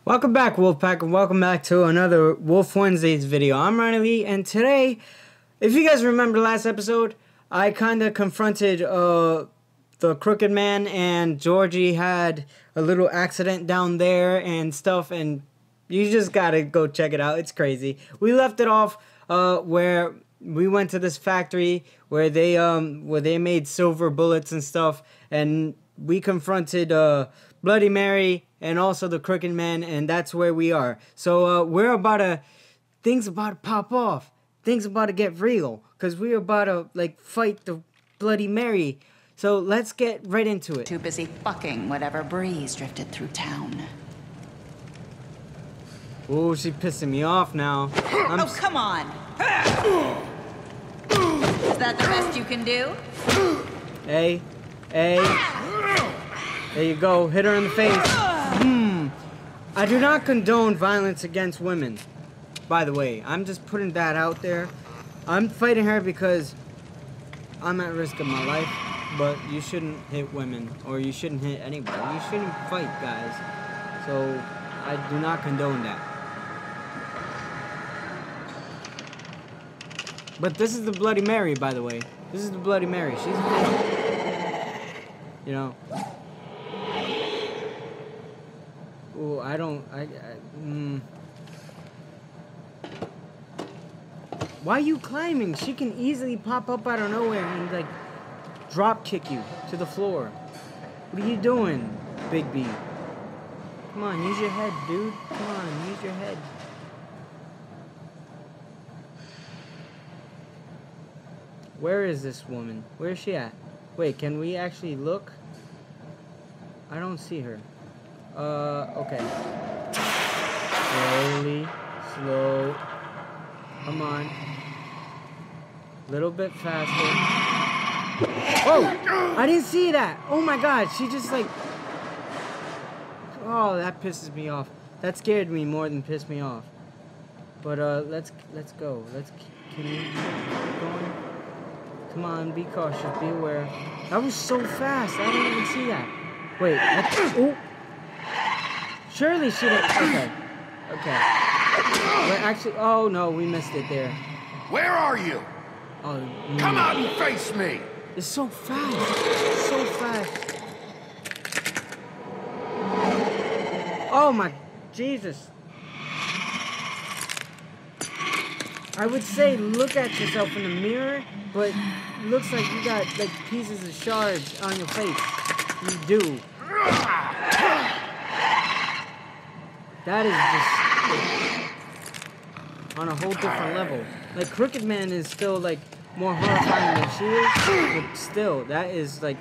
Welcome back, Wolfpack, and welcome back to another Wolf Wednesdays video. I'm Riley, and today, if you guys remember last episode, I kind of confronted the Crooked Man, and Georgie had a little accident down there and stuff, and you just gotta go check it out. It's crazy. We left it off where we went to this factory where they made silver bullets and stuff, and we confronted Bloody Mary and also the Crooked Man, and that's where we are. So things about to pop off. Things about to get real, because we're about to fight the Bloody Mary. So let's get right into it. Too busy fucking whatever breeze drifted through town. Oh, she's pissing me off now. Oh, come on. Is that the best you can do? Hey. There you go. Hit her in the face. I do not condone violence against women. By the way, I'm just putting that out there. I'm fighting her because I'm at risk of my life, but you shouldn't hit women, or you shouldn't hit anybody. You shouldn't fight, guys. So, I do not condone that. But this is the Bloody Mary, by the way. This is the Bloody Mary. She's a villain. You know. Ooh, Why are you climbing? She can easily pop up out of nowhere and drop kick you to the floor. What are you doing, Bigby? Come on, use your head, dude. Come on, use your head. Where is this woman? Where is she at? Wait, can we actually look? I don't see her. Okay. Slow. Come on. Little bit faster. Oh! I didn't see that! Oh my god, she just Oh, that pisses me off. That scared me more than pissed me off. But, let's go. Can you keep going? Come on, be cautious, be aware. That was so fast, I didn't even see that. Wait, oh! Surely she didn't. Okay. Wait, actually, oh no, we missed it there. Where are you? Oh, come out and face me. It's so fast. So fast. Oh my Jesus. I would say look at yourself in the mirror, but it looks like you got pieces of shards on your face. You do. That is just on a whole different level. Crooked Man is still more horrifying than she is, but still, that is okay.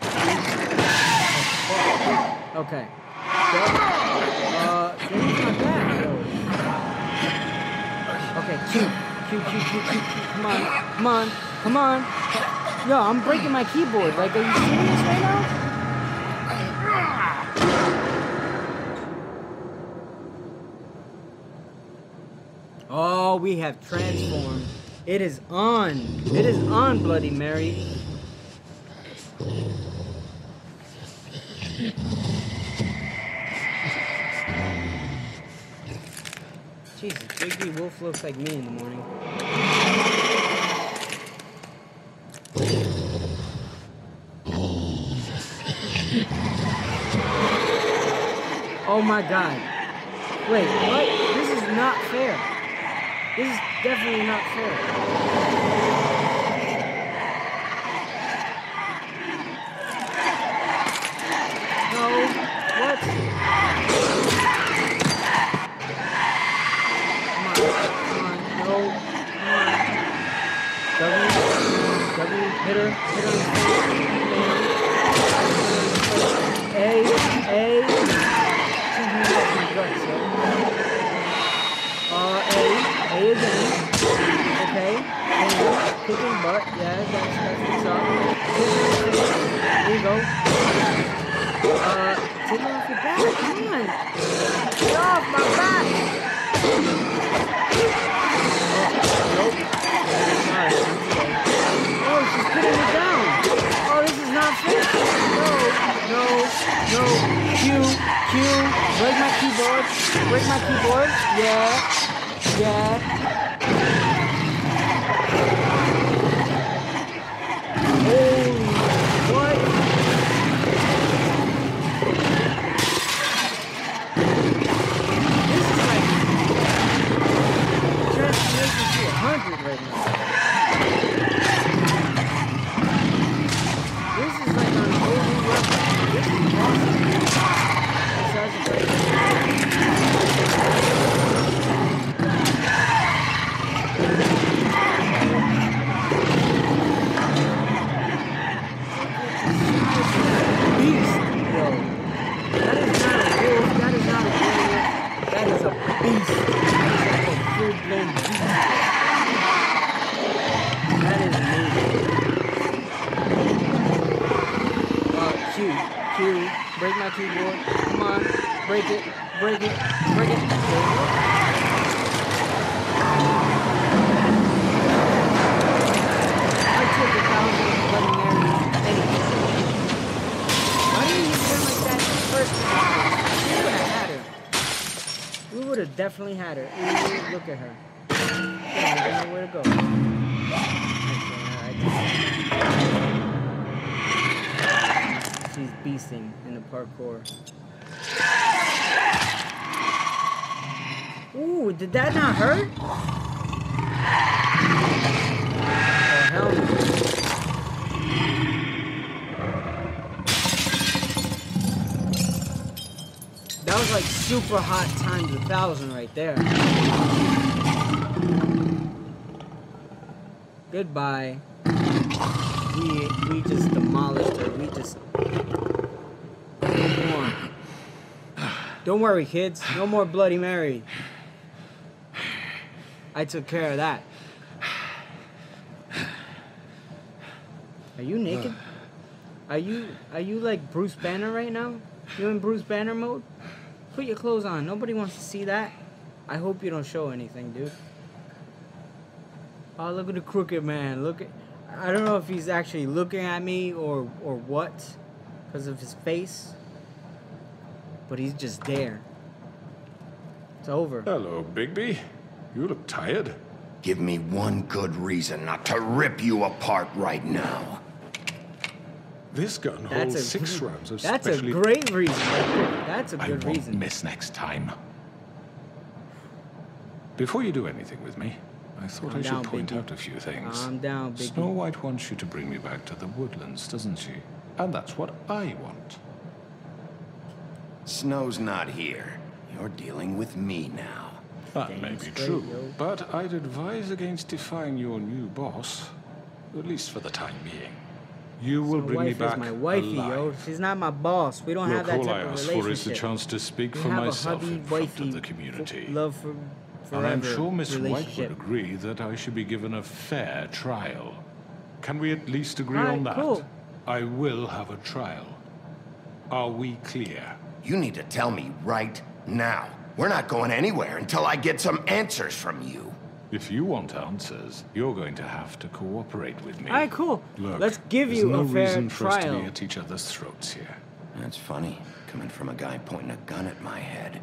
Game's not bad though. Okay, Q. Come on. Yo, I'm breaking my keyboard. Are you serious right now? Oh, we have transformed. It is on. It is on, Bloody Mary. Jesus, Bigby Wolf looks like me in the morning. Oh my god. Wait, what? This is not fair. This is definitely not fair. No, what? Come on, no, come on. W, hit her. A. A again. Okay. Kicking butt. Yeah, that's what's up. There you go. Take it off your back. Come on. Get off my back. Nope. Oh, she's putting it down. Oh, this is not fair. No. No, Q, break my keyboard, yeah, holy, what? This is like, transformation to 100 right now. This is like on a whole new level. This is awesome. Beast, yo. That is not a wolf. That is not a werewolf. That is a beast. That is like a full-blown beast. That is amazing. Q, break my keyboard. Come on, break it. There you go. I took 1,000 Bloody Marys anyway. Why didn't you turn like that first time? We would have had her. We would have definitely had her. Ooh, look at her. I don't know where to go. She's beasting in the parkour. Ooh, did that not hurt? Oh, hell no. That was like super hot times 1,000 right there. Goodbye. We just demolished her. We just... Come on. Don't worry, kids. No more Bloody Mary. I took care of that. Are you naked? Are you like Bruce Banner right now? You in Bruce Banner mode? Put your clothes on. Nobody wants to see that. I hope you don't show anything, dude. Oh, look at the crooked man. Look at... I don't know if he's actually looking at me or what, because of his face. But he's just there. It's over. Hello, Bigby. You look tired. Give me one good reason not to rip you apart right now. This gun holds 6 rounds of That's specially... a great reason. That's a good I won't reason. miss next time. Before you do anything with me, I thought I should point out a few things. Calm down, Bigby. Snow White wants you to bring me back to the woodlands, doesn't she? And that's what I want. Snow's not here. You're dealing with me now. That may be true, but I'd advise against defying your new boss, at least for the time being. You will bring me back my wifey, yo. She's not my boss. We don't have that type of relationship. All I ask for is the chance to speak for myself in front of the community. Love for forever. And I'm sure Miss White would agree that I should be given a fair trial. Can we at least agree on that? Cool. I will have a trial. Are we clear? You need to tell me right now. We're not going anywhere until I get some answers from you. If you want answers, you're going to have to cooperate with me. All right, cool. Look, let's give you a fair trial. There's no reason for us to be at each other's throats here. That's funny, coming from a guy pointing a gun at my head.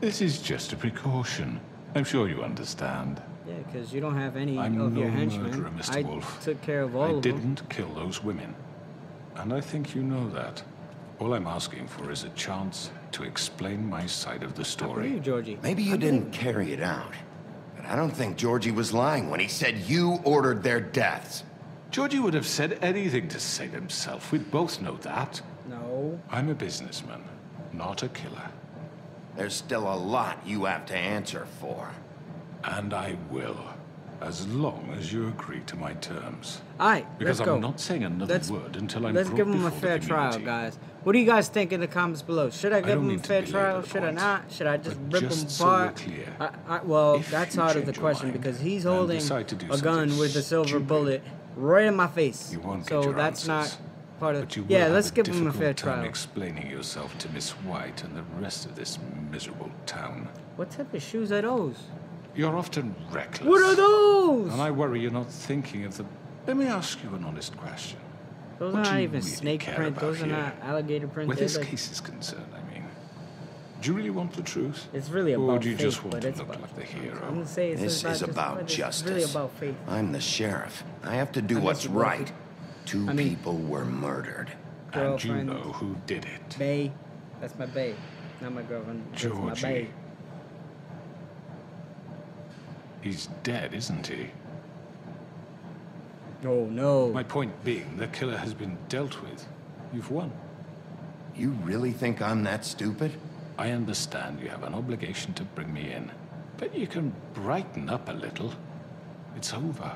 This is just a precaution. I'm sure you understand. Yeah, because you don't have any I'm of your no henchmen. murderer, Mr. Wolf. I took care of all of them. I didn't kill those women. And I think you know that. All I'm asking for is a chance to explain my side of the story. I believe Georgie. Maybe you didn't carry it out. But I don't think Georgie was lying when he said you ordered their deaths. Georgie would have said anything to save himself. We both know that. No. I'm a businessman, not a killer. There's still a lot you have to answer for. And I will, as long as you agree to my terms. Alright, because let's go. I'm not saying another word until I'm Let's brought give him a before fair the trial, community. guys. What do you guys think in the comments below? Should I give him a fair trial? Should I not? Should I just rip him apart? Well, that's out of the question because he's holding a gun with a silver bullet right in my face. So that's not part of. Yeah, let's give him a fair trial. Explaining yourself to Miss White and the rest of this miserable town. What type of shoes are those? You're often reckless. What are those? And I worry you're not thinking of the... Let me ask you an honest question. Those What are do not you even really snake care print. about Those are here? not alligator print. Where They're this like- case is concerned, I mean. Do you really want the truth? It's really Or about do you faith, just want but to it's look about. like the I'm hero? gonna say it's This is about but justice. It's really about faith. I'm the sheriff. I have to do I what's miss you, Wolfie. right. Two I mean- people were murdered. And you Girlfriend. know who did it. Bae. That's my bae. Not my girlfriend. That's my Georgie. bae. He's dead, isn't he? Oh no. My point being, the killer has been dealt with. You've won. You really think I'm that stupid? I understand you have an obligation to bring me in, but you can brighten up a little. It's over.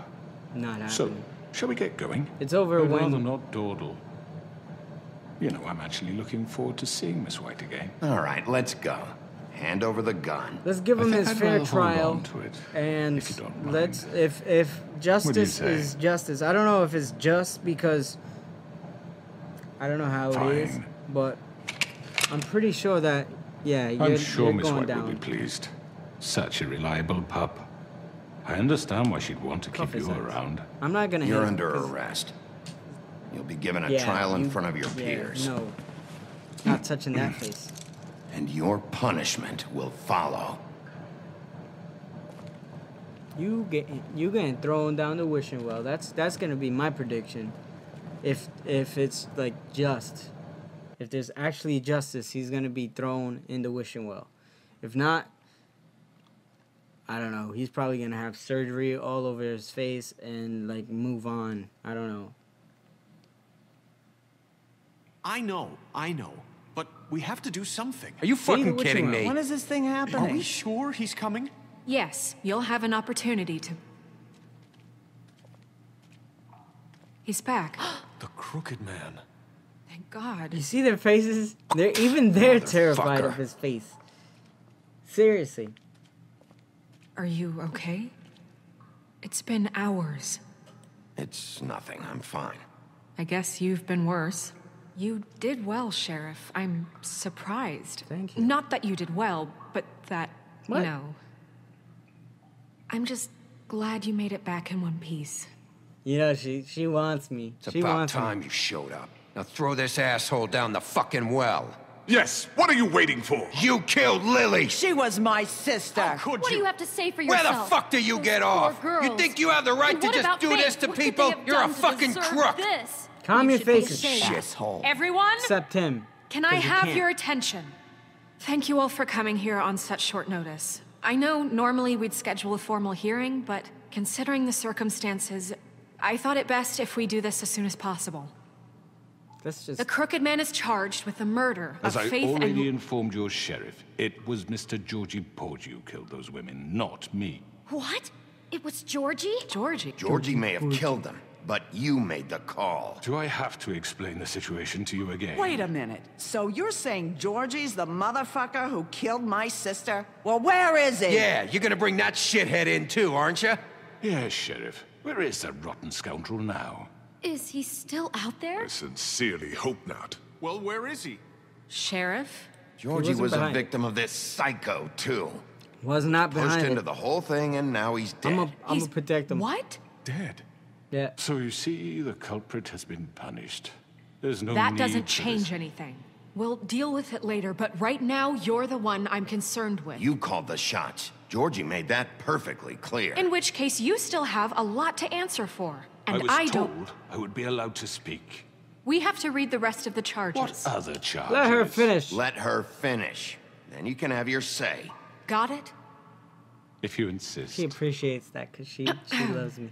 Not happening. So, shall we get going? It's over I'd when- rather not dawdle. You know, I'm actually looking forward to seeing Miss White again. All right, let's go. Hand over the gun. Let's give I him think his I'd fair rather hold trial, on to it, and if you don't mind. let's if justice say? is justice. I don't know if it's just because I don't know how it is, Fine. but I'm pretty sure that I'm you're sure Miss going White down. will be pleased. Such a reliable pup. I understand why she'd want to keep Cuff his you hands. around. I'm not gonna. You're hit him under 'cause- arrest. You'll be given a yeah, trial in you- front of your yeah, peers. No, not touching that face. And your punishment will follow. You getting thrown down the wishing well. That's gonna be my prediction. If it's like just, if there's actually justice, he's gonna be thrown in the wishing well. If not, I don't know. He's probably gonna have surgery all over his face and like move on. I don't know. I know, but we have to do something. Are you the fucking witching kidding well. me? When is this thing Are happening? we sure he's coming? Yes, you'll have an opportunity to... He's back. The Crooked Man. Thank God. You see their faces? They're terrified of Motherfucker. his face. Seriously. Are you okay? It's been hours. It's nothing. I'm fine. I guess you've been worse. You did well, Sheriff. I'm surprised. Thank you. Not that you did well, but that, What? you know... I'm just glad you made it back in one piece. You know, she wants me. It's She about wants me. time you showed up. Now throw this asshole down the fucking well. Yes, what are you waiting for? You killed Lily! She was my sister. Could What do you? you have to say for Where yourself? the fuck do you Those get poor off? girls. You think you have the right And to what just about do Faith? this to What could they people? have You're a done to fucking deserve crook! This? Calm You your should be faces. ashamed. Shithole. Everyone, Except him. can I 'cause you have can't. your attention? Thank you all for coming here on such short notice. I know normally we'd schedule a formal hearing, but considering the circumstances, I thought it best if we do this as soon as possible. That's just. The Crooked Man is charged with the murder As of I Faith already and... informed your sheriff, it was Mr. Georgie Porgy who killed those women, not me. What? It was Georgie? Georgie. Georgie may have killed them, but you made the call. Do I have to explain the situation to you again? Wait a minute. So you're saying Georgie's the motherfucker who killed my sister? Well, where is he? Yeah, you're gonna bring that shithead in too, aren't you? Yes, Sheriff. Where is that rotten scoundrel now? Is he still out there? I sincerely hope not. Well, where is he? Sheriff? Georgie wasn't was a behind. victim of this psycho, too. Was not Pushed behind into it. the whole thing, and now he's dead. I'm gonna protect him. What? Dead. Yeah. So you see, the culprit has been punished. There's no That need doesn't for change this. anything. We'll deal with it later, but right now, you're the one I'm concerned with. You called the shots. Georgie made that perfectly clear. In which case, you still have a lot to answer for. And I was don't. told I would be allowed to speak. We have to read the rest of the charges. What other charges? Let her finish. Let her finish. Then you can have your say. Got it? If you insist. She appreciates that because she loves me.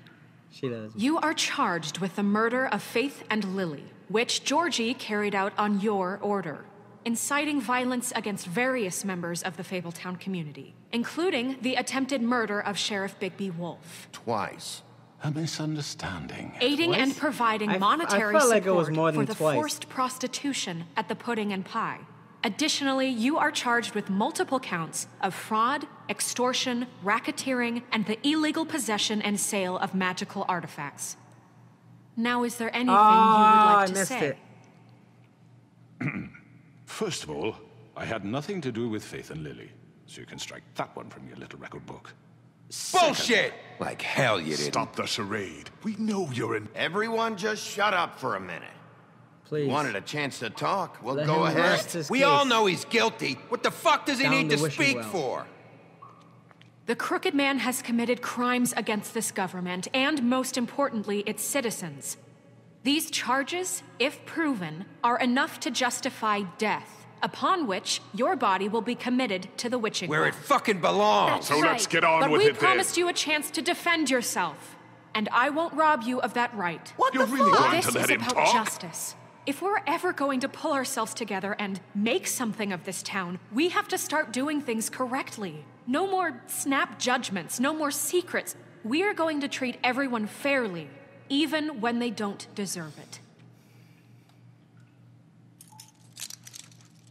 She loves me. You are charged with the murder of Faith and Lily, which Georgie carried out on your order, inciting violence against various members of the Fabletown community, including the attempted murder of Sheriff Bigby Wolf, Twice. A misunderstanding. aiding Twice? and providing I monetary felt like it support was more for than the twice. forced prostitution at the Pudding and Pie. Additionally, you are charged with multiple counts of fraud, extortion, racketeering, and the illegal possession and sale of magical artifacts. Now, is there anything you would I like to missed say? it. First of all, I had nothing to do with Faith and Lily, so you can strike that one from your little record book. Bullshit! Like hell you didn't. Stop the charade. We know you're in. Everyone just shut up for a minute. Please. Wanted a chance to talk? Well, Let go him ahead. rest his We case. all know he's guilty. What the fuck does he Down need the to wishing speak well. for? The Crooked Man has committed crimes against this government and, most importantly, its citizens. These charges, if proven, are enough to justify death, upon which your body will be committed to the witching Where well. it fucking belongs. So let's get on But with we it then. promised you a chance to defend yourself, and I won't rob you of that right. What You're the really fuck? going This to let is him about talk? justice. If we're ever going to pull ourselves together and make something of this town, we have to start doing things correctly. No more snap judgments, no more secrets. We are going to treat everyone fairly, even when they don't deserve it.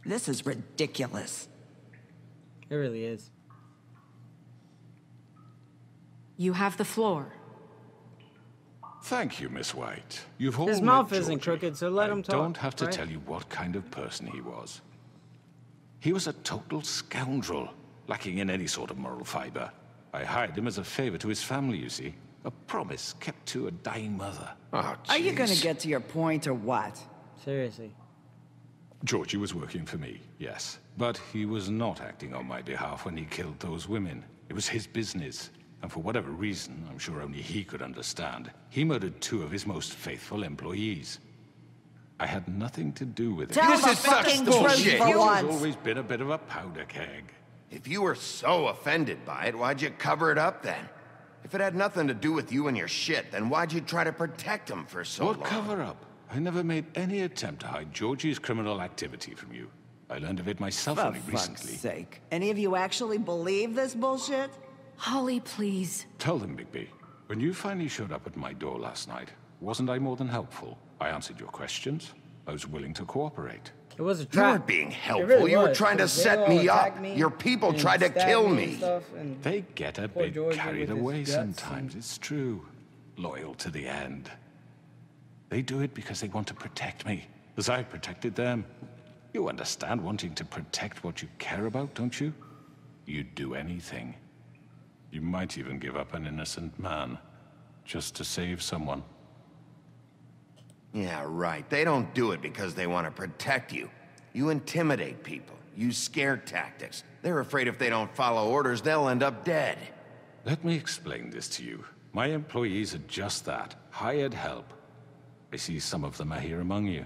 This is ridiculous. It really is. You have the floor. Thank you, Miss White. You've all His met mouth isn't Georgie. crooked, so let him talk, I don't have to right? tell you what kind of person he was. He was a total scoundrel, lacking in any sort of moral fiber. I hired him as a favor to his family, you see. A promise kept to a dying mother. Oh, Are you gonna jeez. get to your point or what? Seriously. Georgie was working for me, yes. But he was not acting on my behalf when he killed those women. It was his business. And for whatever reason, I'm sure only he could understand, he murdered 2 of his most faithful employees. I had nothing to do with it. Tell This the is such fucking bullshit. truth for He's once. always been a bit of a powder keg. If you were so offended by it, why'd you cover it up then? If it had nothing to do with you and your shit, then why'd you try to protect him for so long? What cover-up? I never made any attempt to hide Georgie's criminal activity from you. I learned of it myself For only fuck's recently. sake. Any of you actually believe this bullshit? Holly, please. Tell them, Bigby. When you finally showed up at my door last night, wasn't I more than helpful? I answered your questions. I was willing to cooperate. It was a You trap. weren't being helpful. really You were was, trying to 'cause they set all me attacked up. me Your people and tried to stabbed kill and me. stuff, and They get a poor bit Georgie carried with his away guts sometimes, and- it's true. Loyal to the end. They do it because they want to protect me, as I protected them. You understand wanting to protect what you care about, don't you? You'd do anything. You might even give up an innocent man, just to save someone. Yeah, right. They don't do it because they want to protect you. You intimidate people, use scare tactics. They're afraid if they don't follow orders, they'll end up dead. Let me explain this to you. My employees are just that, hired help. I see some of them are here among you.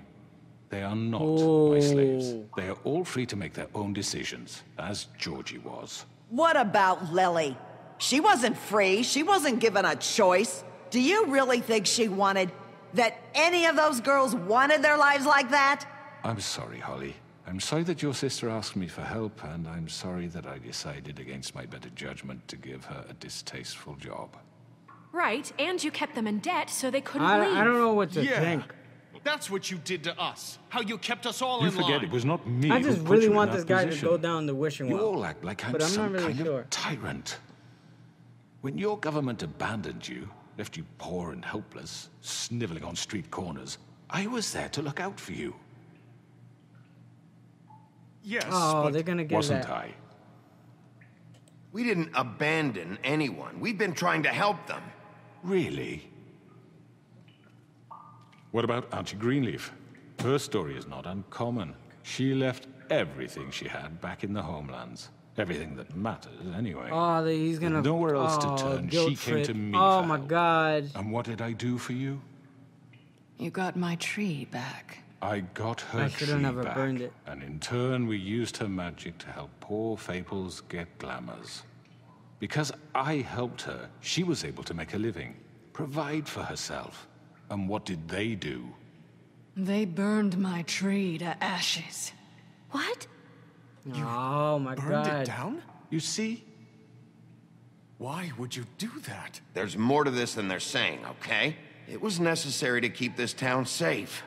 They are not my slaves. They are all free to make their own decisions, as Georgie was. What about Lily? She wasn't free. She wasn't given a choice. Do you really think she wanted... that any of those girls wanted their lives like that? I'm sorry, Holly. I'm sorry that your sister asked me for help, and I'm sorry that I decided against my better judgment to give her a distasteful job. Right, and you kept them in debt so they couldn't leave. I don't know what to Yeah. think. That's what you did to us. How you kept us all You in forget line. it was not me I who just put really you in want that this guy position. to go down the wishing You well. all act like I'm But I'm some not really kind sure. of tyrant. When your government abandoned you, left you poor and helpless, sniveling on street corners, I was there to look out for you. Yes, Oh, but they're gonna get Wasn't that. I? We didn't abandon anyone. We've been trying to help them. Really? What about Auntie Greenleaf? Her story is not uncommon. She left everything she had back in the homelands. Everything that matters, anyway. Oh, he's gonna. With nowhere else to oh, turn, guilt she came trip. to me Oh for my help. god. And what did I do for you? You got my tree back. I got her I should've tree never back, burned it. and in turn we used her magic to help poor Fables get glamours. Because I helped her, she was able to make a living, provide for herself. And what did they do? They burned my tree to ashes. What? Oh my burned god. it down? You see? Why would you do that? There's more to this than they're saying, okay? It was necessary to keep this town safe.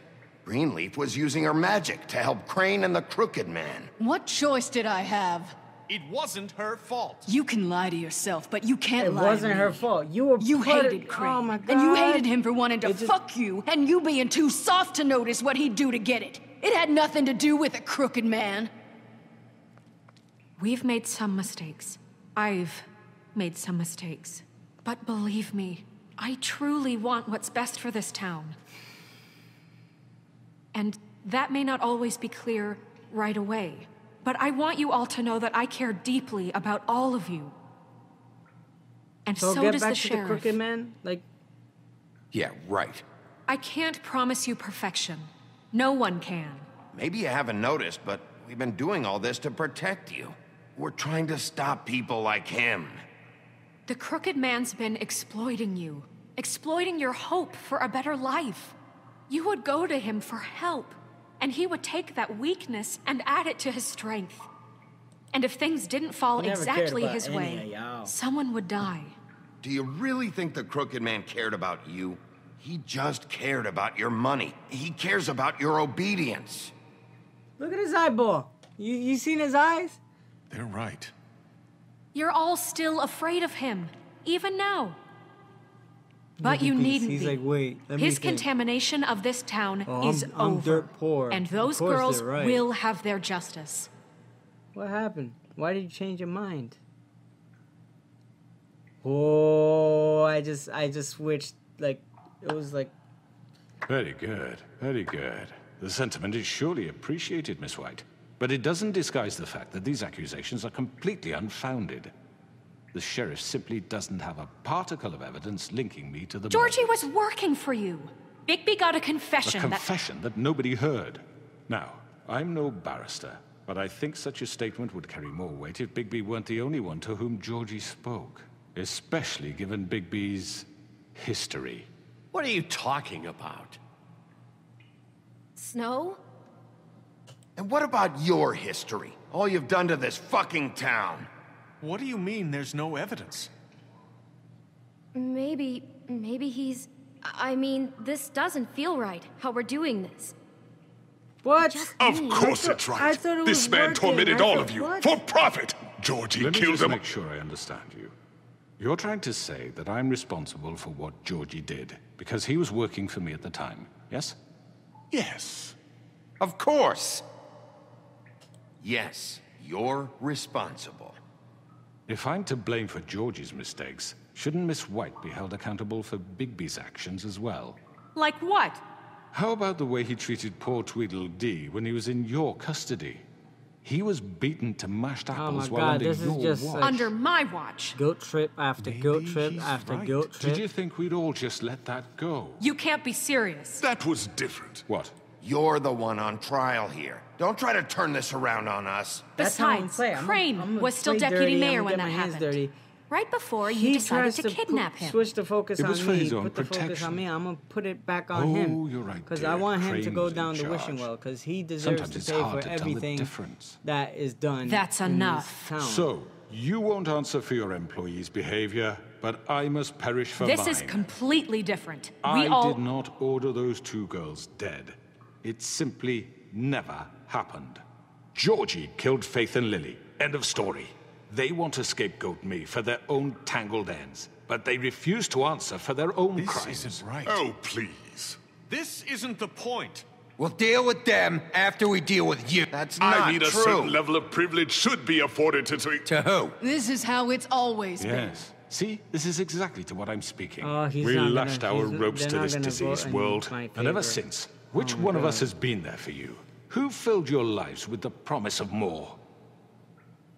Greenleaf was using her magic to help Crane and the Crooked Man. What choice did I have? It wasn't her fault. You can lie to yourself, but you can't It lie to wasn't me. her fault. You were You put- hated Crane. Oh my god. And you hated him for wanting to It just- fuck you, and you being too soft to notice what he'd do to get it. It had nothing to do with a crooked man. We've made some mistakes. I've made some mistakes. But believe me, I truly want what's best for this town. And that may not always be clear right away. But I want you all to know that I care deeply about all of you. And so get does back the to sheriff. the Crooked Man? Like, Yeah, right. I can't promise you perfection. No one can. Maybe you haven't noticed, but we've been doing all this to protect you. We're trying to stop people like him. The Crooked Man's been exploiting you. Exploiting your hope for a better life. You would go to him for help, and he would take that weakness and add it to his strength. And if things didn't fall He never cared exactly about his any way, of y'all. someone would die. Do you really think the Crooked Man cared about you? He just cared about your money. He cares about your obedience. look at his eyeball. You seen his eyes? They're right. You're all still afraid of him, even now. But you needn't He's be. like, wait, let me His think. contamination of this town Oh, is I'm over. dirt poor. And Of those course girls they're right. will have their justice. What happened? Why did you change your mind? Oh, I just switched. Like, it was like, Very good, very good. The sentiment is surely appreciated, Miss White. But it doesn't disguise the fact that these accusations are completely unfounded. The sheriff simply doesn't have a particle of evidence linking me to the Georgie murders. was working for you. Bigby got a confession A confession that nobody heard. Now, I'm no barrister, but I think such a statement would carry more weight if Bigby weren't the only one to whom Georgie spoke. Especially given Bigby's history. What are you talking about? Snow? And what about your history? All you've done to this fucking town? What do you mean there's no evidence? Maybe he's... I mean, this doesn't feel right, how we're doing this. what? Of course I it's thought right. it This was man working. tormented I all thought- of you what? for profit. Georgie Let me killed just them. make sure I understand you. You're trying to say that I'm responsible for what Georgie did because he was working for me at the time, yes? Yes. Of course. Yes, you're responsible. If I'm to blame for Georgie's mistakes, shouldn't Miss White be held accountable for Bigby's actions as well? Like what? How about the way he treated poor Tweedledee when he was in your custody? He was beaten to mashed apples my while God, under this is your just watch. like- Under my watch. Guilt trip after guilt trip he's after right. guilt trip. Did you think we'd all just let that go? You can't be serious. That was different. What? You're the one on trial here. Don't try to turn this around on us. That's how I'm Besides, playing. I'm Crane gonna was still play deputy dirty, mayor I'm when gonna that get my hands happened. dirty. Right before you He decided tries to to kidnap him. switch the focus It on was for me. his own Put the focus protection. on me. I'm gonna put it back on Oh, him. you're right, Because dear. I want him to Crane go was in down the charge. wishing well. Because he deserves Sometimes to it's pay hard for to tell the everything difference. that is done. That's in enough. this town. So, you won't answer for your employees' behavior, but I must perish for This mine. is completely different. I We all... did not order those two girls dead. It simply never happened. Georgie killed Faith and Lily. End of story. They want to scapegoat me for their own tangled ends, but they refuse to answer for their own This crimes. isn't right. Oh, please. This isn't the point. We'll deal with them after we deal with you. That's not I mean, a true. certain level of privilege should be afforded to... To who? This is how it's always been. Yes. See, this is exactly to what I'm speaking. Oh, he's we not gonna- lashed our he's- ropes they're to not this gonna diseased vote in world, my and ever favor. since, which Oh my one of God. us has been there for you? Who filled your lives with the promise of more?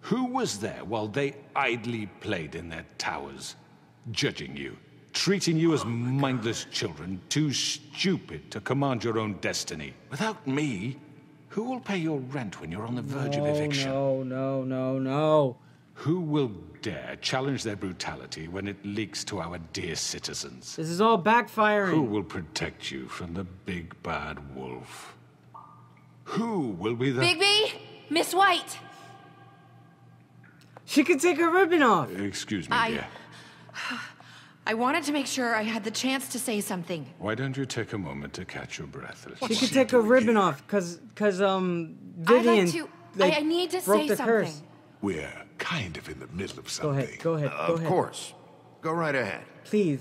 Who was there while they idly played in their towers, judging you, treating you as mindless children, too stupid to command your own destiny? Without me, who will pay your rent when you're on the verge of eviction? No. Who will dare challenge their brutality when it leaks to our dear citizens? This is all backfiring. Who will protect you from the big bad wolf? Who will be the... Bigby? Miss White! She could take her ribbon off. Excuse me, dear. I wanted to make sure I had the chance to say something. Why don't you take a moment to catch your breath? She could take her ribbon off because Vivian I need to broke say the something. curse. We're kind of in the middle of Go something. ahead. Of course. Go right ahead. Please.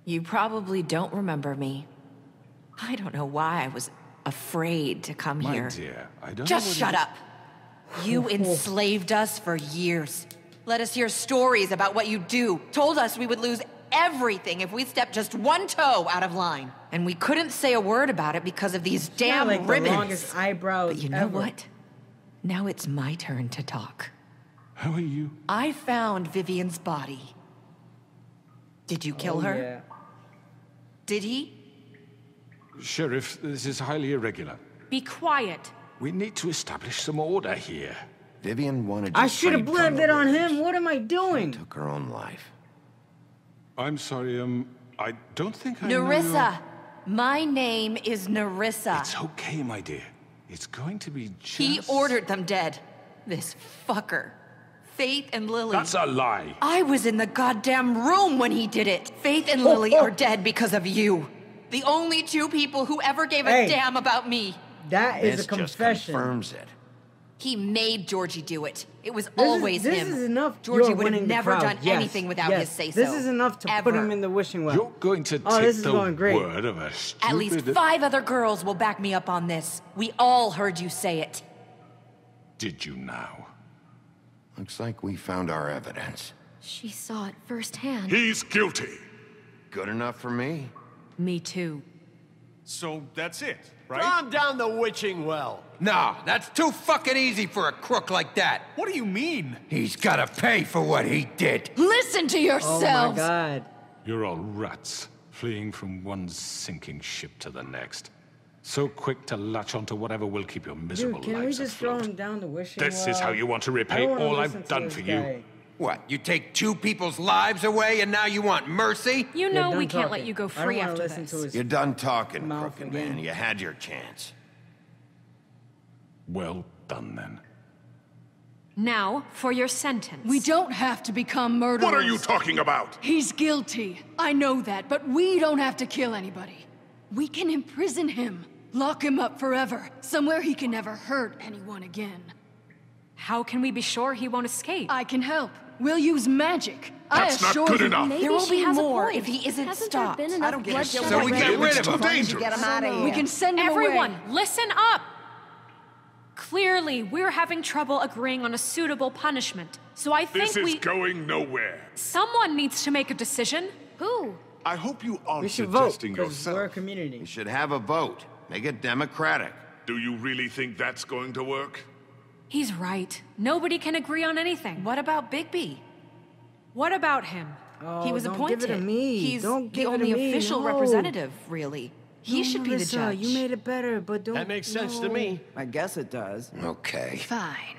You probably don't remember me. I don't know why I was afraid to come My here. dear, I don't know Just what shut it- up. You enslaved us for years. Let us hear stories about what you do. Told us we would lose everything if we stepped just one toe out of line. And we couldn't say a word about it because of these damn like ribbons. The longest eyebrows but you know ever. what? Now it's my turn to talk. How are you? I found Vivian's body. Did you kill her? Yeah. Did he? Sheriff, this is highly irregular. Be quiet. We need to establish some order here. Vivian wanted I you should have freed from blamed the it on witch. him. What am I doing? Took her own life. I'm sorry, I don't think I know Nerissa. My name is Nerissa. It's okay, my dear. It's going to be just... He ordered them dead. This fucker. Faith and Lily. That's a lie. I was in the goddamn room when he did it. Faith and Lily are dead because of you. The only two people who ever gave a damn about me. That is This a confession. just confirms it. He made Georgie do it. It was always this him. This is enough. Georgie You're would have winning the never crowd. done Yes, anything without yes. his say-so. This is enough to put him in the wishing well. You're going to Oh, take this is the going great. word of a stupid... At least 5 other girls will back me up on this. We all heard you say it. Did you now? Looks like we found our evidence. She saw it firsthand. He's guilty. Good enough for me. Me too. So that's it, right? Calm down the witching well. No, that's too fucking easy for a crook like that. What do you mean? He's gotta pay for what he did. Listen to Oh yourselves! my god. You're all rats, fleeing from one sinking ship to the next. So quick to latch onto whatever will keep your miserable Dude, can we lives just afloat. throw him down the wishing This well? is how you want to I repay don't wanna all listen I've to done this for guy. you. What, you take 2 people's lives away and now you want mercy? You Yeah, know done we can't let talking. you go I don't free wanna after listen this. to his You're done talking, mouth crooked again. man. You had your chance. Well done, then. Now, for your sentence. We don't have to become murderers. What are you talking about? He's guilty. I know that, but we don't have to kill anybody. We can imprison him. Lock him up forever. Somewhere he can never hurt anyone again. How can we be sure he won't escape? I can help. We'll use magic. That's I not assure good you. enough. Maybe There will she be has a more point. if he isn't Hasn't stopped. there been I enough don't give a bloodshed shit. So we get already? rid of him. Too dangerous. Get him out of here. We can send him Everyone, away. listen up! Clearly, we're having trouble agreeing on a suitable punishment. So I think This is going nowhere. someone needs to make a decision. Who? I hope you aren't We should vote, suggesting because we're a yourself. community. We should have a vote. Make it democratic. Do you really think that's going to work? He's right. Nobody can agree on anything. What about Bigby? What about him? Oh, He was don't appointed. give it to me. He's Don't give the it to only me. official No. representative, really. He No, should be the Melissa, judge. You made it better, but don't. That makes sense to me. I guess it does. Okay. Fine.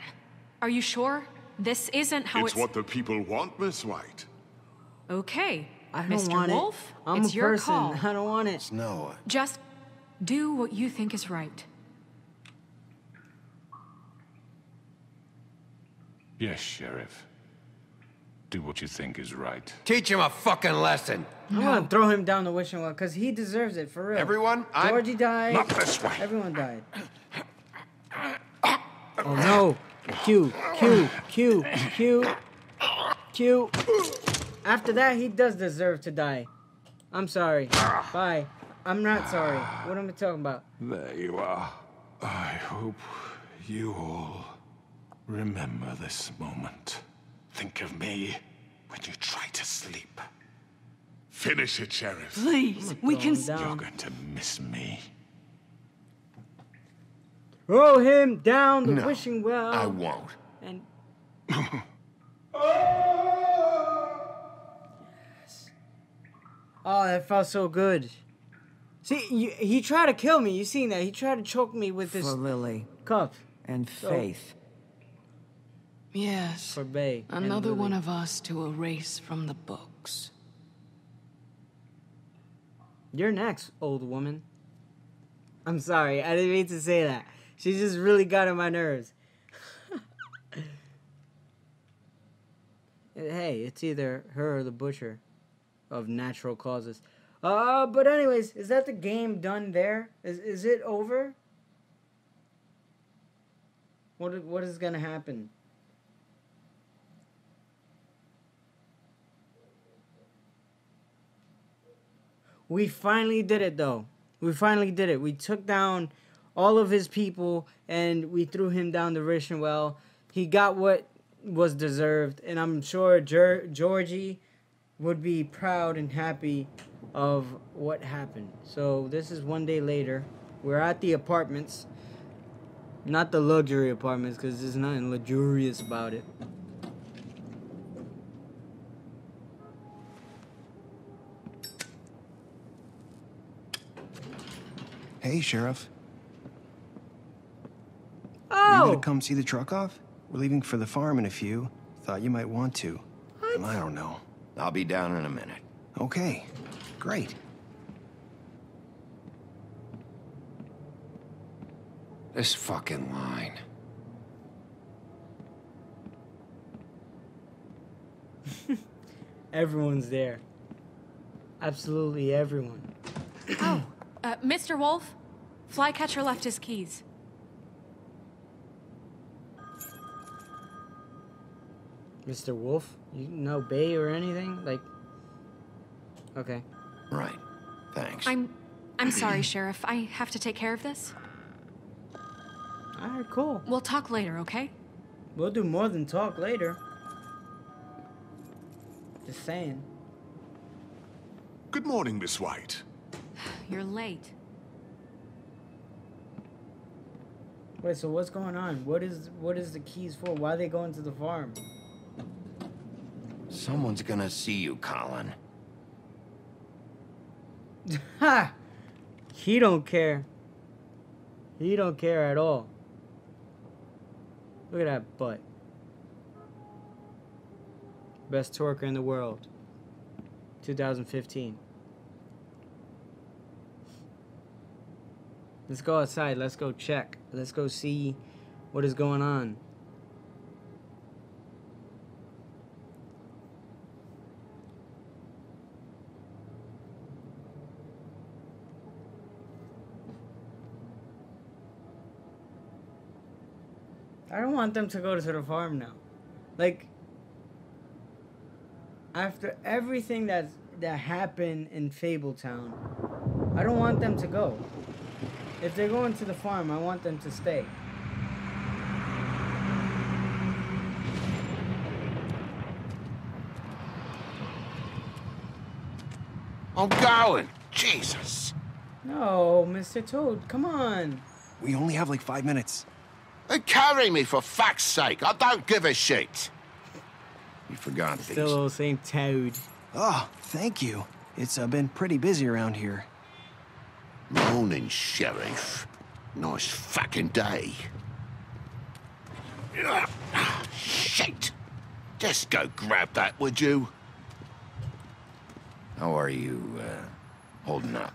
Are you sure? This isn't how It's what the people want, Miss White. Okay. I don't Mr. want Wolf, it. I'm it's a your person. call. I don't want it. No. Just do what you think is right. Yes, Sheriff. Do what you think is right. Teach him a fucking lesson. I'm gonna throw him down the wishing well because he deserves it for real. Everyone, Georgie died. Not this way. Everyone died. Oh no! Q, Q, Q, Q, Q. After that, he does deserve to die. I'm sorry. Bye. I'm not sorry. What am I talking about? There you are. I hope you all remember this moment. Think of me when you try to sleep. Finish it, Sheriff. Please, we can. Throw him You're down. going to miss me. Throw him down the No, wishing well. I won't. And oh, that felt so good. See, he tried to kill me. You seen that? He tried to choke me with this For Lily cup and Faith. Yes. for Bay. and Another Lily. one of us to erase from the books. You're next, old woman. I'm sorry. I didn't mean to say that. She just really got on my nerves. Hey, it's either her or the butcher of natural causes. But anyways, is that the game done there? Is it over? What is gonna happen? We finally did it, though. We finally did it. We took down all of his people, and we threw him down the wishing well. He got what was deserved, and I'm sure Georgie would be proud and happy of what happened. So this is one day later. We're at the apartments. Not the luxury apartments, because there's nothing luxurious about it. Hey, Sheriff. Oh! You gonna come see the truck off? We're leaving for the farm in a few. Thought you might want to. What? I don't know. I'll be down in a minute. Okay, great. This fucking line. Everyone's there. Absolutely everyone. Oh, Mr. Wolf, Flycatcher left his keys. Mr. Wolf? You know Bay or anything? Like... Okay. Right. Thanks. I'm sorry, Sheriff. I have to take care of this. Alright, cool. We'll talk later, okay? We'll do more than talk later. Just saying. Good morning, Miss White. You're late. Wait, so what's going on? What is the keys for? Why are they going to the farm? Someone's gonna see you, Colin. Ha! He don't care. He don't care at all. Look at that butt. Best twerker in the world. 2015. Let's go outside. Let's go check. Let's go see what is going on. I don't want them to go to the farm now. Like, after everything that happened in Fabletown, I don't want them to go. If they're going to the farm, I want them to stay. I'm going. Jesus. No, Mr. Toad, come on. We only have like 5 minutes. Carry me, for fuck's sake. I don't give a shit. You forgot these. Still the same Toad. Oh, thank you. It's been pretty busy around here. Morning, Sheriff. Nice fucking day. Shit. Just go grab that, would you? How are you, holding up?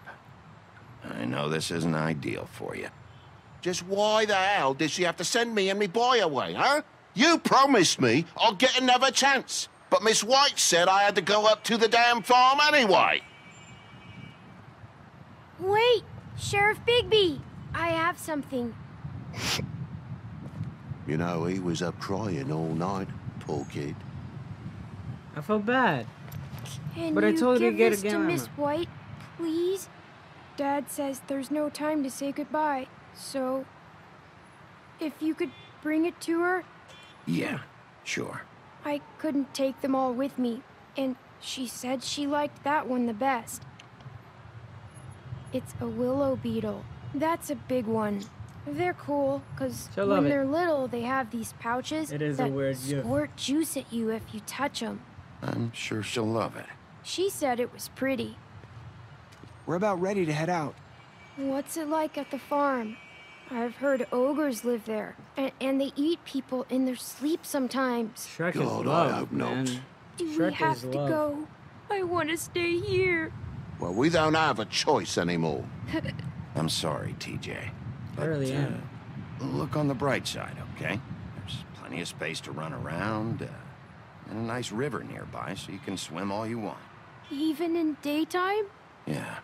I know this isn't ideal for you. Just why the hell did she have to send me and me boy away, huh? You promised me I'd get another chance, but Miss White said I had to go up to the damn farm anyway. Wait, Sheriff Bigby, I have something. You know, he was up crying all night, poor kid. I felt bad. Can But I told you to get this it to down. Miss White, please? Dad says there's no time to say goodbye, so if you could bring it to her. Yeah, sure. I couldn't take them all with me, and she said she liked that one the best. It's a willow beetle. That's a big one. They're cool, because when they're little, they have these pouches It is that a weird gift. squirt juice at you if you touch them. I'm sure she'll love it. She said it was pretty. We're about ready to head out. What's it like at the farm? I've heard ogres live there, and they eat people in their sleep sometimes. Shrek is God, love, I hope man. not. Do we Shrek have is to love. go? I want to stay here. Well, we don't have a choice anymore. I'm sorry, TJ. I really am. Look on the bright side, okay? There's plenty of space to run around, and a nice river nearby, so you can swim all you want. Even in daytime? Yeah,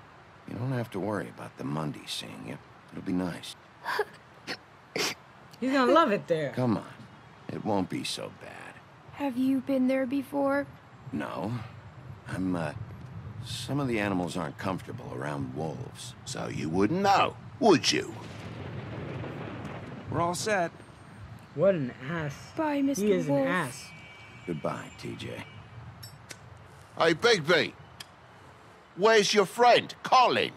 you don't have to worry about the Monday seeing you. It'll be nice. He's gonna love it there. Come on, it won't be so bad. Have you been there before? No, some of the animals aren't comfortable around wolves, so you wouldn't know, would you? We're all set. What an ass. Bye, Mr. He is Wolf. an ass. Goodbye, TJ. Hey, Bigby. Where's your friend, Colin?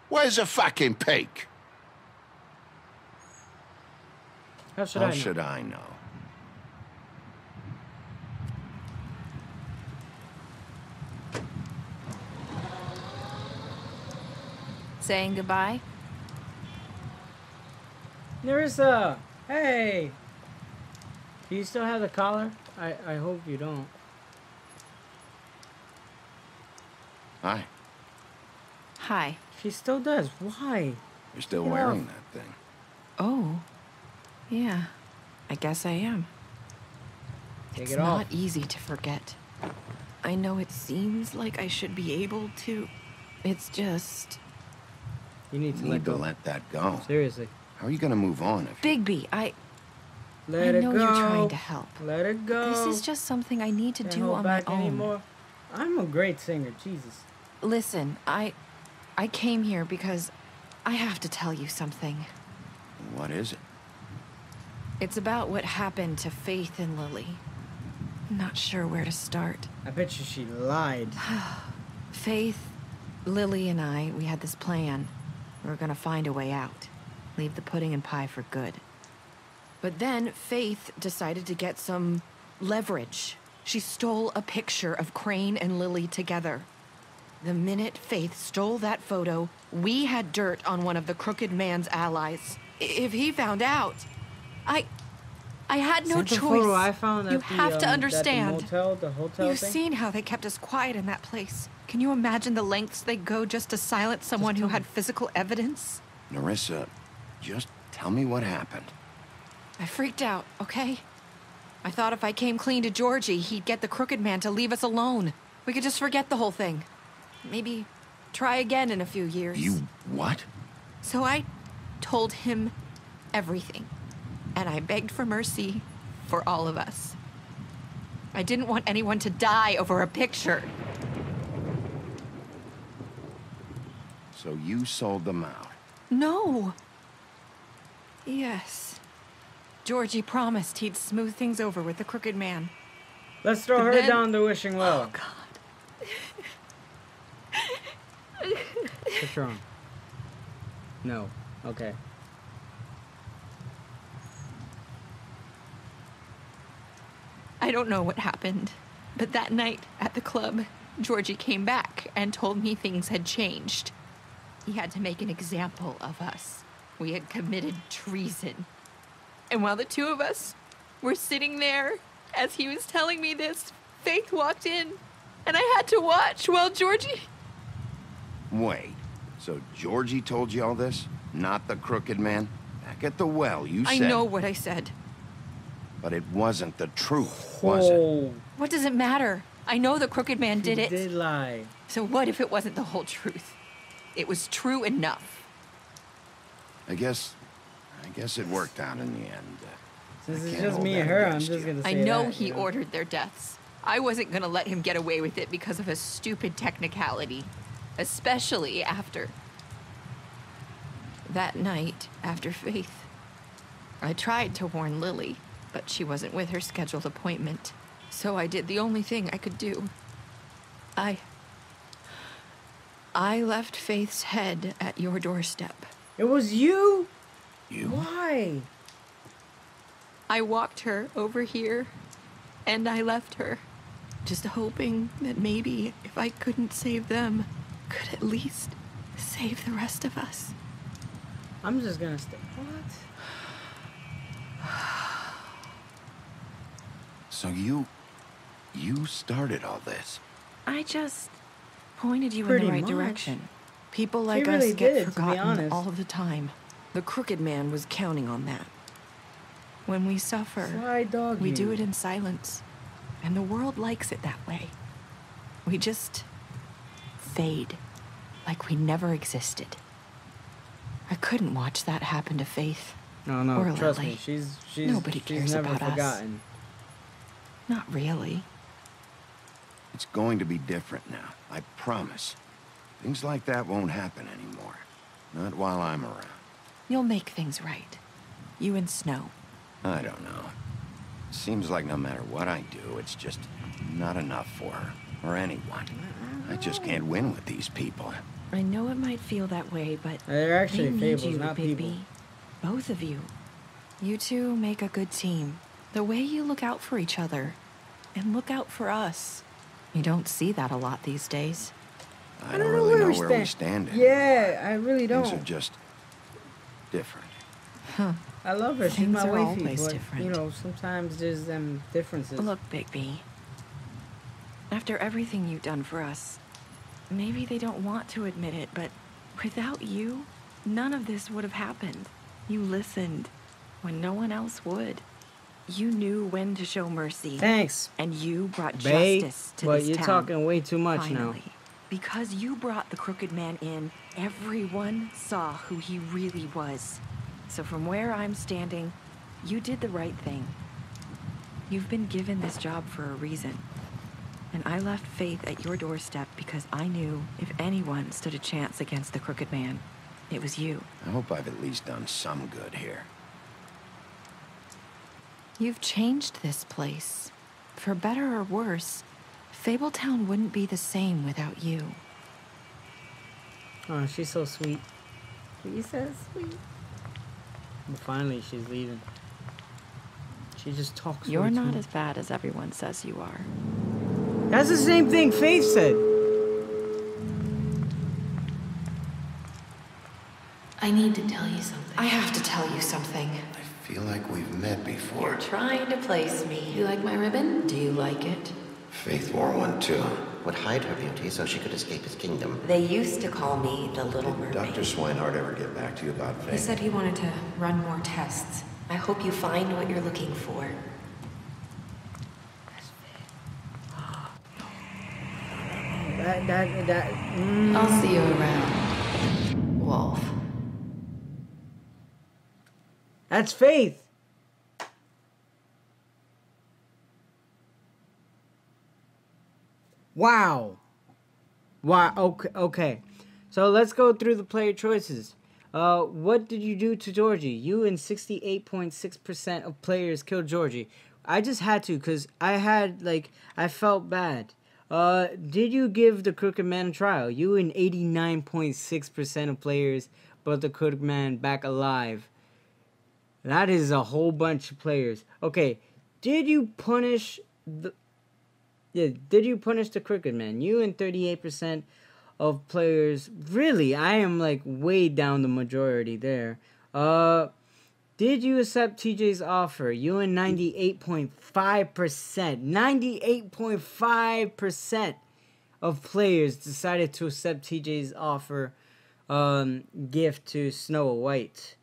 Where's the fucking pig? How should I know? Saying goodbye? Nerissa! Hey! Do you still have the collar? I hope you don't. Hi. Hi. She still does. Why? You're still Get wearing off. that thing. Oh. Yeah. I guess I am. Take It's it not off. easy to forget. I know it seems like I should be able to. It's just... You need to let that go. Seriously. How are you gonna move on if Bigby, I Let it know go. you're trying to help. Let it go. This is just something I need to Can't do hold on my back own. anymore. I'm a great singer. Jesus. Listen, I came here because I have to tell you something. What is it? It's about what happened to Faith and Lily. I'm not sure where to start. I bet you she lied. Faith, Lily, and I, we had this plan. We were gonna find a way out. Leave the pudding and pie for good. But then Faith decided to get some leverage. She stole a picture of Crane and Lily together. The minute Faith stole that photo, we had dirt on one of the crooked man's allies. If he found out, I had no Is that the choice. photo I found You at the, have to understand. the hotel You've thing? seen how they kept us quiet in that place. Can you imagine the lengths they go just to silence someone who had physical evidence? Nerissa, just tell me what happened. I freaked out, okay? I thought if I came clean to Georgie, he'd get the crooked man to leave us alone. We could just forget the whole thing. Maybe try again in a few years. You what? So I told him everything. And I begged for mercy for all of us. I didn't want anyone to die over a picture. So you sold them out? No. Yes. Georgie promised he'd smooth things over with the crooked man. Let's throw But her then- down the wishing well. Oh, God. What's wrong? No. Okay. I don't know what happened, but that night at the club, Georgie came back and told me things had changed. He had to make an example of us. We had committed treason. And while the two of us were sitting there, as he was telling me this, Faith walked in, and I had to watch while Georgie... Wait, so Georgie told you all this? Not the crooked man? Back at the well, you said... I know what I said. But it wasn't the truth, was it? What does it matter? I know the crooked man did it. He did lie. So what if it wasn't the whole truth? It was true enough. I guess it worked out in the end. Since I it's can't just hold me that and her, I'm against just you. gonna say I know that, he you know? ordered their deaths. I wasn't gonna let him get away with it because of a stupid technicality. Especially after... that night, after Faith. I tried to warn Lily, but she wasn't with her scheduled appointment. So I did the only thing I could do. I left Faith's head at your doorstep. It was you? You? Why? I walked her over here, and I left her, just hoping that maybe if I couldn't save them, could at least save the rest of us. I'm just gonna stay. What? So you started all this? I just pointed you Pretty in the right much. direction. People like really us get did, to be forgotten honest. all the time. The crooked man was counting on that. When we suffer, Sly dog we you. do it in silence. And the world likes it that way. We just fade, like we never existed. I couldn't watch that happen to Faith. No, or trust Lily. me. She's Nobody cares never about us. forgotten. Not really. It's going to be different now, I promise. Things like that won't happen anymore. Not while I'm around. You'll make things right. You and Snow. I don't know. Seems like no matter what I do, it's just not enough for her. or anyone. I just can't win with these people. I know it might feel that way, but they're actually they need fables, you, not Bigby. people. Both of you. You two make a good team. The way you look out for each other and look out for us. You don't see that a lot these days. I don't really know where we stand anymore. Yeah, I really don't. Things are just different. Huh. I love her. She's Things my are wifey, always but, different. you know, sometimes there's them differences. Look, Bigby. After everything you've done for us, maybe they don't want to admit it, but without you, none of this would have happened. You listened when no one else would. You knew when to show mercy. Thanks. And you brought Bae, justice to but this you're town. talking way too much Finally. now. Because you brought the crooked man in, everyone saw who he really was. So from where I'm standing, you did the right thing. You've been given this job for a reason. And I left Faith at your doorstep because I knew if anyone stood a chance against the crooked man, it was you. I hope I've at least done some good here. You've changed this place. For better or worse, Fabletown wouldn't be the same without you. Oh, she's so sweet. She's so sweet. Well, finally, she's leaving. She just talks. You're way too not much. as bad as everyone says you are. That's the same thing Faith said. I need to tell you something. I have to tell you something. I feel like we've met before. You're trying to place me. You like my ribbon? Do you like it? Faith wore one too. Would hide her beauty so she could escape his kingdom. They used to call me the Little Mermaid. Dr. Swinehart ever get back to you about Faith? He said he wanted to run more tests. I hope you find what you're looking for. I'll see you around, Wolf. That's Faith. Wow. Wow. Okay. Okay. So let's go through the player choices. What did you do to Georgie? You and 68.6% of players killed Georgie. I just had to because I felt bad. Did you give the crooked man a trial? You and 89.6% of players brought the crooked man back alive. That is a whole bunch of players. Okay, did you punish the crooked man? You and 38% of players. Really, I am like way down the majority there. Did you accept TJ's offer? You and 98.5%. 98.5% of players decided to accept TJ's offer gift to Snow White.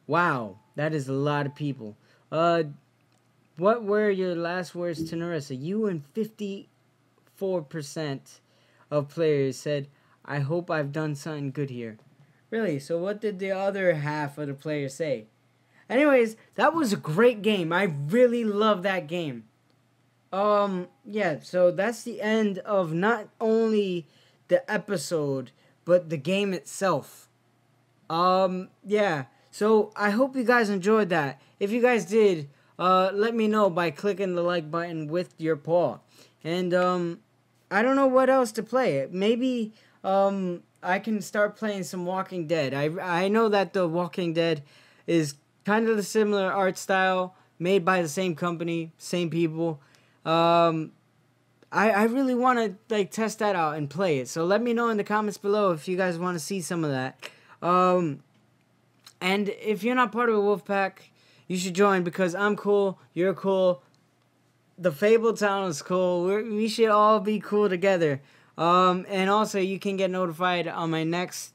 Wow, that is a lot of people. What were your last words to Narissa? You and 54% of players said, I hope I've done something good here. Really? So what did the other half of the players say? Anyways, that was a great game. I really love that game. Yeah, so that's the end of not only the episode, but the game itself. Yeah. So I hope you guys enjoyed that. If you guys did, let me know by clicking the like button with your paw. And I don't know what else to play. Maybe I can start playing some Walking Dead. I know that the Walking Dead is kind of the similar art style, made by the same company, same people. I really want to like test that out and play it. So let me know in the comments below if you guys want to see some of that. And if you're not part of a Wolfpack, you should join because I'm cool, you're cool, the Fabletown is cool, we should all be cool together. And also you can get notified on my next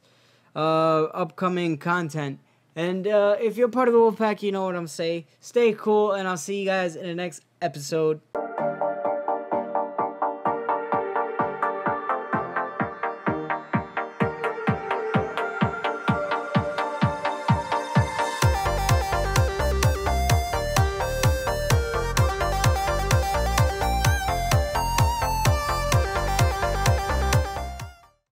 upcoming content. And if you're part of the Wolfpack, you know what I'm saying. Stay cool, and I'll see you guys in the next episode.